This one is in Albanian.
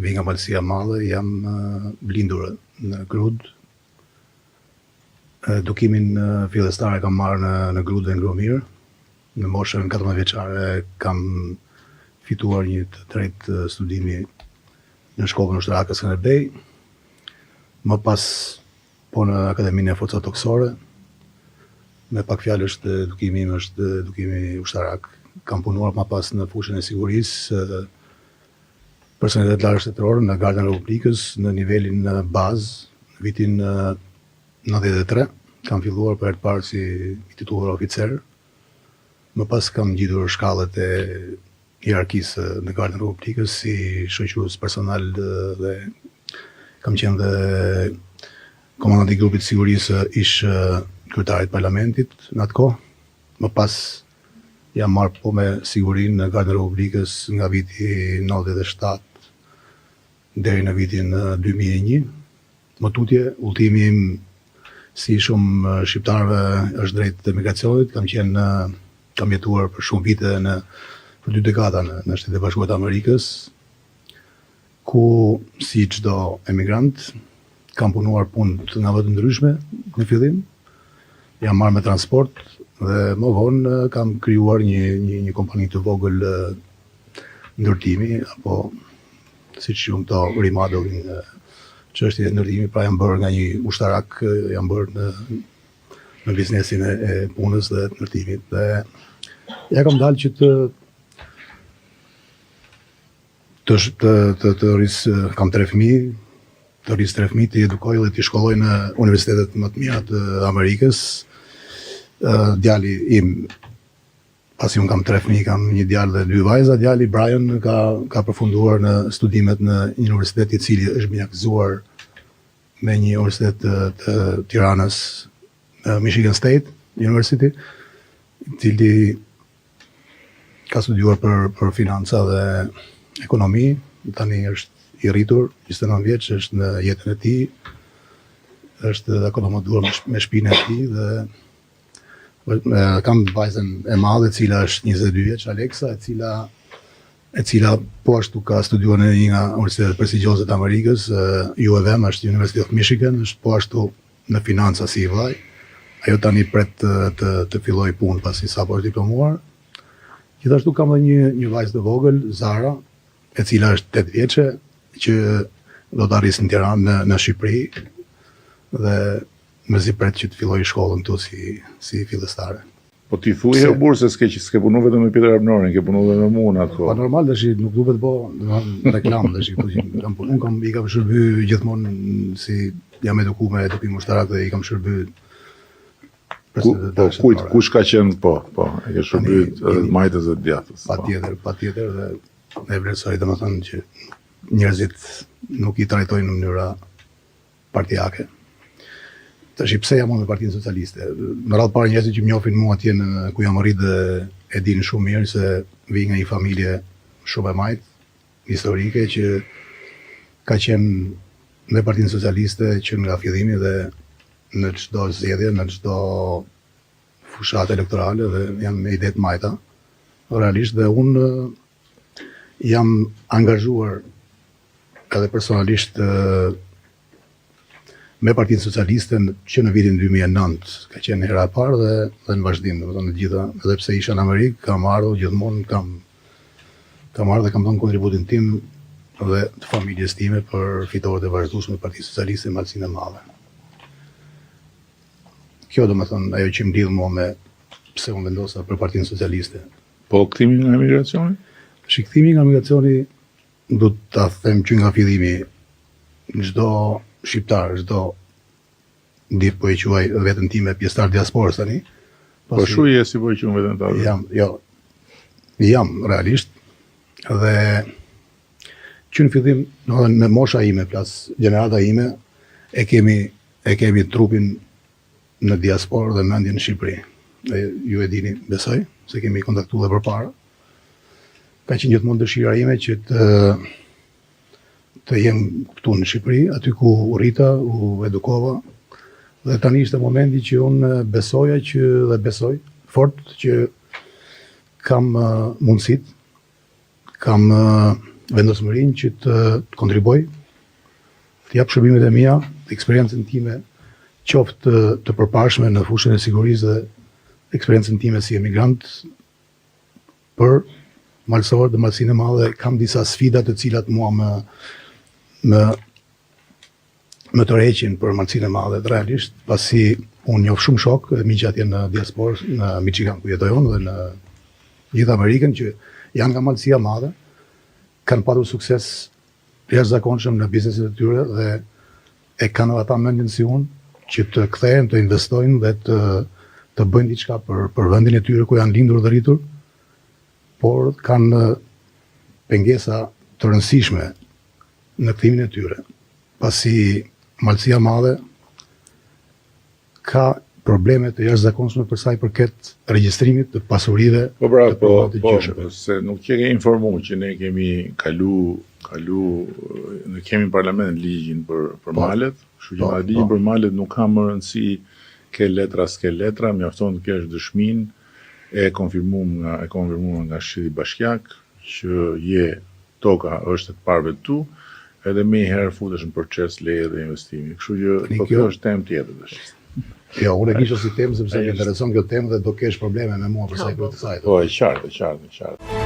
vi nga Malësia Madhe, jam blindur në Grud. Dukimin fillestar e kam marrë në Grud dhe Ngromirë. Në moshën 14 vjeçare kam fituar një të tretë studimi në shkollën ushtarake Skënderbej. Më pas po në Akademinë e Forcave Toksore. Me pak fjalë dukimi im është dukimi ushtarak. Kam punuar më pas në fushën e sigurisë, personelitet larg shtetëror në Gardën e Republikës në nivelin bazë, në vitin 93. Kam filluar për herë të parë si i titulluar oficer. Më pas kam ngjitur shkallët e hierarkisë në Gardën e Republikës si shoqërues personal dhe kam qenë dhe komandanti i grupit të sigurisë ish kryetarit parlamentit në atë kohë. Më pas jam marrë po me sigurinë në Gardën e Republikës nga viti 97 deri në vitin 2001. Më tutje, udhëtimi im si shumë shqiptarëve është drejt emigracionit. Kam jetuar për shumë vite për 2 dekada në Shtetet e Bashkuara të Amerikës, ku si çdo emigrant kam punuar punë nga më të ndryshme në fillim. Jam marrë me transport dhe më vonë kam krijuar një kompani të vogël ndërtimi, apo siç quhen këto remodeling, çështje ndërtimi, pra jam bërë nga një ushtarak, jam bërë në biznesin e punës dhe të ndërtimit. Dhe ja kam dalë që të rris, kam 3 fëmijë, të rris 3 fëmijë, të edukoj dhe të shkolloj në universitetet më të mira të Amerikës. Djali im, pasi unë kam 3 fëmijë, kam një djalë dhe 2 vajza. Djali Brian ka përfunduar në studimet në një universitet i cili është mjekëzuar me një universitet të Tiranës, Michigan State University, i cili ka studiuar për financa dhe ekonomi. Tani është i rritur, 29 vjeç, është në jetën e tij, është akomoduar me shtëpinë e tij dhe kam vajzën e madhe, e cila është 22 vjeç, Alexa, e cila po ashtu ka studiuar në një nga universitetet prestigjioze të Amerikës, UVM, është University of Michigan, është po ashtu në financa si i vaj. Ajo tani pret të filloj punë pasi sapo është diplomuar. Gjithashtu kam dhe një vajzë të vogël, Zara, e cila është 8 vjeçe, që do të arrisë në Tiranë në Shqipëri dhe mezi pret që të filloj shkollën këtu si fillestare. Po ti thuaj e burë se s'ke punu vetëm me Peter Abnorin, ke punu dhe me mua në atë kohë. Pa normal dashi, nuk duhet po reklam dashi, unë i kam shërby gjithmonë si jam edukuar me edukim ushtarak dhe i kam shërby. Kush ka qenë po, e ke shërby edhe majtës dhe djatës. Patjetër dhe e vlerësoj domethënë që njerëzit nuk i trajtojnë në mënyra partijake. Tash pse jam me Partinë Socialiste? Në radhë parë njerëzit që më njohin mua atje ku jam rritë dhe e dinë shumë mirë se vi nga një familje shumë e majtë, historike, që ka qenë me Partinë Socialiste që nga fillimi dhe në çdo zgjedhje, në çdo fushatë elektorale dhe janë me ide të majta. Realisht dhe unë jam angazhuar edhe personalisht me Partinë Socialiste që në vitin 2009 ka qenë hera e parë dhe në vazhdim, domethënë në gjitha, edhe pse isha në Amerikë, kam ardhur gjithmonë, kam ardhur dhe kam dhënë kontributin tim dhe të familjes time për fitoret e vazhdueshme të Partisë Socialiste në Malësinë e Madhe. Kjo domethënë ajo që më lidh mua me pse unë vendosa për Partinë Socialiste. Po kthimi nga emigracioni? Kthimi nga emigracioni do ta them që nga fillimi çdo shqiptar, çdo ditë po e quaj veten time pjesëtar diasporës tani. Po shu je si po e quaj veten ta? Jam realisht dhe që në fillim, domethënë me mosha ime, plas gjenerata ime, e kemi trupin në diasporë dhe mendjen në Shqipëri. Ju e dini, besoj, se kemi kontaktuar dhe përpara. Ka qenë gjithmonë dëshira ime që të jem këtu në Shqipëri, aty ku u rrita, u edukova, dhe tani ishte momenti që unë besoj fort që kam mundësit, kam vendosmërinë që të kontriboj, të jap shërbimet e mia, eksperiencën time, qoftë të përparshme në fushën e sigurisë dhe eksperiencën time si emigrant për malësor dhe malësinë e madhe. Kam disa sfida të cilat mua më tërheqin për malësinë e madhe realisht, pasi unë njoh shumë shok, miq atje në diasporë, në Michigan ku jetoj unë dhe në gjithë Amerikën, që janë nga malësia madhe, kanë patur sukses jashtëzakonshëm në bizneset e tyre dhe e kanë ata mendjen si unë që të kthehen, të investojnë dhe të bëjnë diçka për vendin e tyre ku janë lindur dhe rritur, por kanë pengesa të rëndësishme në kthimin e tyre, pasi malësia madhe ka probleme të jashtëzakonshme për sa i përket regjistrimit të pasurive Po pra, të privat të po, gjyshëve. se nuk që ke informuar që ne kemi ne kemi në parlament ligjin për malet, kështu që ligjin për malet nuk ka më rëndësi ke letra s'ke letra, mjafton të kesh dëshminë e konfirmuar nga Këshilli Bashkiak që toka është e të parëve tu, edhe më herë futesh në proces leje dhe investimi. Kështu që po kjo është temë tjetër tash. Jo, unë e kisha si temë sepse më intereson kjo temë dhe do kesh probleme me mua për sa i përket kësaj. Po, e qartë.